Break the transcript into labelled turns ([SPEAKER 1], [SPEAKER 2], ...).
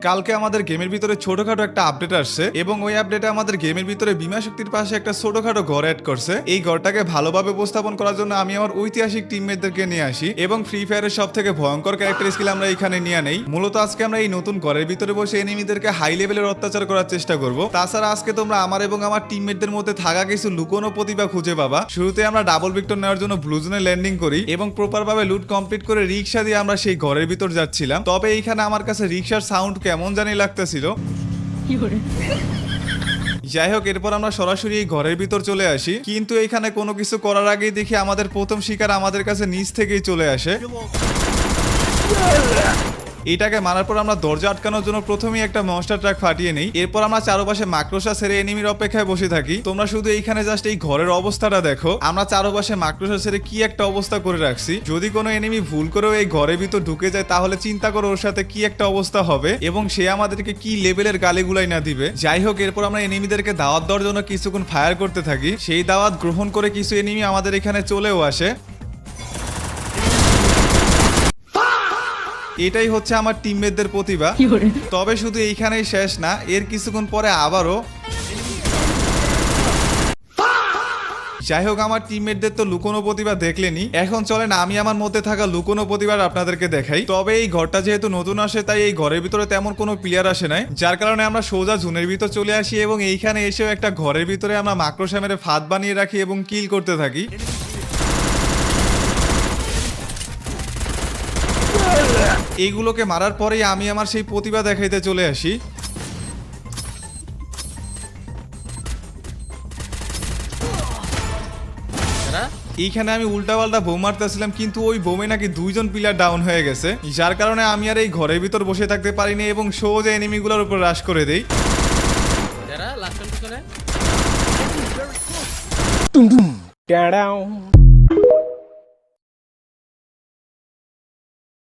[SPEAKER 1] কালকে আমাদের গেমের ভিতরে ছোটখাটো একটা আপডেট আসছে এবং ওই আপডেটে আমাদের গেমের ভিতরে বিমা শক্তির পাশে একটা ছোটখাটো ঘর অ্যাড করছে। এই ঘরটাকে ভালোভাবে উপস্থাপন করার জন্য আমি আমার ঐতিহাসিক টিমমেটদেরকে নিয়ে আসি এবং ফ্রি ফায়ারের সব থেকে ভয়ঙ্কর ক্যারেক্টার স্কিল আমরা এখানে নিয়ে নেই। মূলত আজকে আমরা এই নতুন ঘরের ভিতরে বসে এনিমিদেরকে হাই লেভেলের অত্যাচার করার চেষ্টা করব। তাছাড়া আজকে তোমরা আমার এবং আমার টিমমেটদের মধ্যে থাকা কিছু লুকোনো প্রতিভা খুঁজে পাবা। শুরুতে আমরা ডাবল ভিক্টর নেওয়ার জন্য ব্লু জোনে ল্যান্ডিং করি এবং প্রপার ভাবে লুট কমপ্লিট করে রিক্সা দিয়ে আমরা সেই ঘরের ভিতর যাচ্ছিলাম। তবে এইখানে আমার কাছে রিক্সার সাউন্ড কেমন জানি লাগতেছিল। যাই হোক, এরপর আমরা সরাসরি এই ঘরের ভিতর চলে আসি, কিন্তু এখানে কোনো কিছু করার আগেই দেখি আমাদের প্রথম শিকার আমাদের কাছে নিচ থেকেই চলে আসে। এটাকে মারার পর আমরা দরজা আটকানোর জন্য প্রথমেই একটা মনস্টার ট্রাক ফাটিয়ে নেই। এরপর আমরা চারপাশে মাকড়সা ছেড়ে এনিমির অপেক্ষায় বসে থাকি। তোমরা শুধু এইখানে জাস্ট এই ঘরের অবস্থাটা দেখো। আমরা চারপাশে মাকড়সা ছেড়ে কি একটা অবস্থা করে রাখছি। যদি কোনো এনিমি ভুল করেও এই ঘরের ভিতর ঢুকে যায় তাহলে চিন্তা করো ওর সাথে কি একটা অবস্থা হবে এবং সে আমাদেরকে কি লেভেলের গালিগুলাই না দিবে। যাই হোক, এরপর আমরা এনিমিদেরকে দাওয়াত দেওয়ার জন্য কিছুক্ষণ ফায়ার করতে থাকি। সেই দাওয়াত গ্রহণ করে কিছু এনিমি আমাদের এখানে চলেও আসে। এটাই হচ্ছে আমার টিমমেটদের প্রতিভা। তবে শুধু এইখানেই শেষ না, এর কিছুক্ষণ পরে আবারও। যাই হোক, আমার টিমমেটদের তো লুকোনো প্রতিভা দেখলেনি, এখন চলেন আমি আমার মধ্যে থাকা লুকোনো প্রতিভা আপনাদেরকে দেখাই। তবে এই ঘরটা যেহেতু নতুন আসে তাই এই ঘরের ভিতরে তেমন কোনো প্লেয়ার আসে নাই, যার কারণে আমরা সোজা জোনের ভিতর চলে আসি এবং এইখানে এসেও একটা ঘরের ভিতরে আমরা মাকড়সা মেরে ফাঁদ বানিয়ে রাখি এবং কিল করতে থাকি। এইগুলোকে মারার পরেই আমি আমার সেই প্রতিভা দেখাইতে চলে আসি। এইখানে আমি উল্টাপাল্টা বোম মারতেছিলাম, কিন্তু ওই বোমে নাকি দুইজন প্লেয়ার ডাউন হয়ে গেছে, যার কারণে আমি আর এই ঘরের ভিতর বসে থাকতে পারিনি এবং সোজা এনিমিগুলোর উপর রাশ করে দেই।